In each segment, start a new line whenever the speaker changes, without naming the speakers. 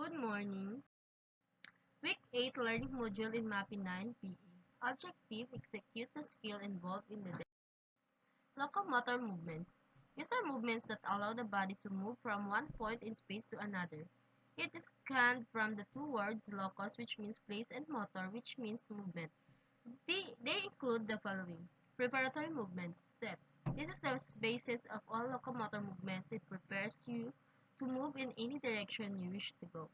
Good morning. Week 8 learning module in MAPEH9 PE. Objective: execute the skill involved in the day. Locomotor movements. These are movements that allow the body to move from one point in space to another. It is canned from the two words locus, which means place, and motor, which means movement. They include the following. Preparatory movements. Step. This is the basis of all locomotor movements. It prepares you to move in any direction you wish to go.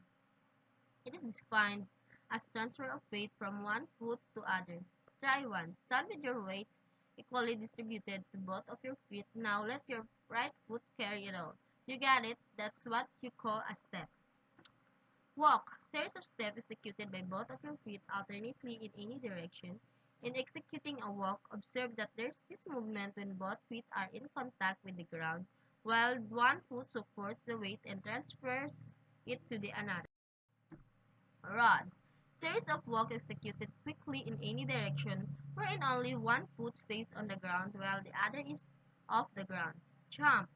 It is defined as transfer of weight from one foot to other. Try one. Stand with your weight equally distributed to both of your feet. Now let your right foot carry it all. You got it? That's what you call a step. Walk. Series of steps executed by both of your feet alternately in any direction. In executing a walk, observe that there's this movement when both feet are in contact with the ground, while one foot supports the weight and transfers it to the another. Rod. Series of walks executed quickly in any direction, wherein only one foot stays on the ground while the other is off the ground. Jump.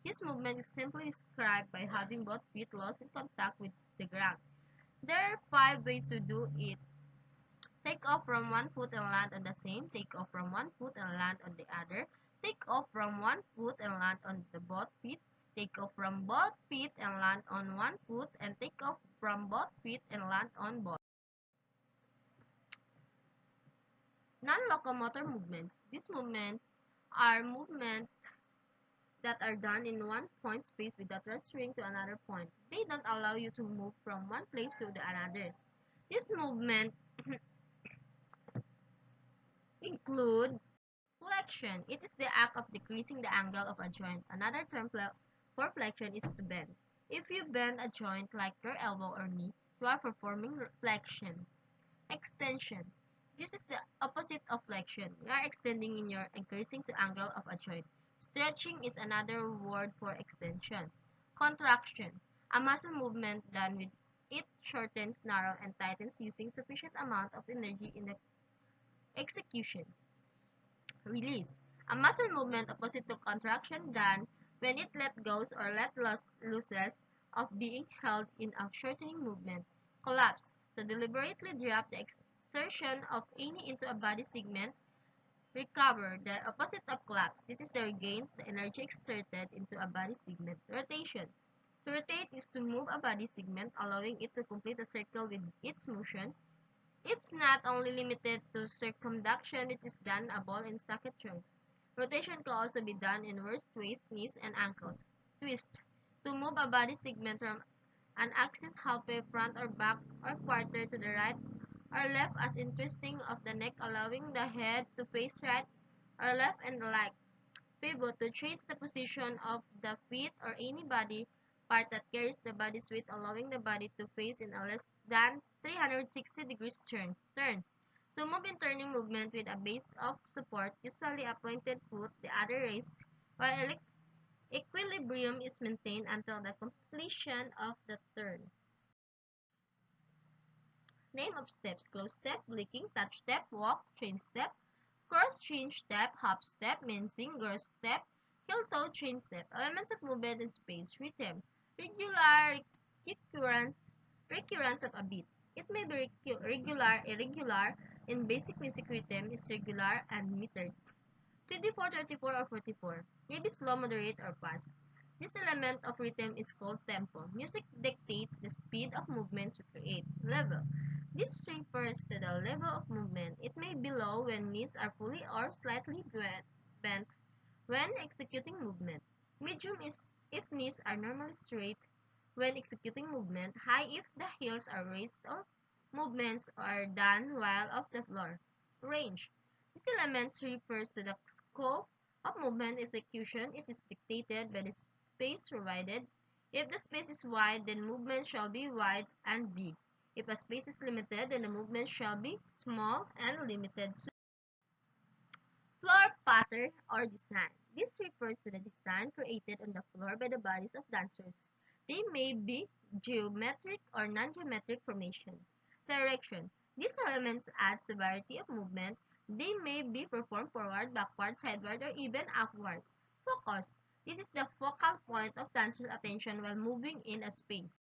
This movement is simply described by having both feet lost in contact with the ground. There are 5 ways to do it. Take off from one foot and land on the same. Take off from one foot and land on the other. Take off from one foot and land on the both feet. Take off from both feet and land on one foot, and take off from both feet and land on both. Non-locomotor movements. These movements are movements that are done in one point space without transferring to another point. They don't allow you to move from one place to the another. This movement include flexion. It is the act of decreasing the angle of a joint. Another term for flexion is to bend. If you bend a joint like your elbow or knee, you are performing flexion. Extension. This is the opposite of flexion. You are extending in your increasing the angle of a joint. Stretching is another word for extension. Contraction. A muscle movement done with it shortens, narrows, and tightens using sufficient amount of energy in the execution. Release. A muscle movement opposite to contraction done when it let goes or let loses of being held in a shortening movement. Collapse. To deliberately drop the exertion of any into a body segment. Recover. The opposite of collapse. This is the regain the energy exerted into a body segment. Rotation. To rotate is to move a body segment, allowing it to complete a circle with its motion. It's not only limited to circumduction, it is done a ball and socket joints. Rotation can also be done in wrist, waist, knees, and ankles. Twist. To move a body segment from an axis halfway front or back or quarter to the right or left, as in twisting of the neck, allowing the head to face right or left and the like. Pivot. To change the position of the feet or any body part that carries the body's weight, allowing the body to face in a less than 360 degrees turn. Turn. To move in turning movement with a base of support, usually a pointed foot, the other raised, while equilibrium is maintained until the completion of the turn. Name of steps: close step, blinking, touch step, walk, chain step, cross chain step, hop step, mincing, girl step, heel toe chain step. Elements of movement in space. Rhythm. Regular, recurrence of a beat. It may be regular, irregular. In basic music, rhythm is regular and metered. 24, 34, or 44. May be slow, moderate, or fast. This element of rhythm is called tempo. Music dictates the speed of movements we create. Level. This refers to the level of movement. It may be low when knees are fully or slightly bent when executing movement. Medium is if knees are normally straight when executing movement. High if the heels are raised or movements are done while off the floor. Range. This element refers to the scope of movement execution. It is dictated by the space provided. If the space is wide, then movement shall be wide and big. If a space is limited, then the movement shall be small and limited. Floor pattern or design. This refers to the design created on the floor by the bodies of dancers. They may be geometric or non-geometric formation. Direction. These elements add variety of movement. They may be performed forward, backward, sideward, or even upward. Focus. This is the focal point of dancer's attention while moving in a space.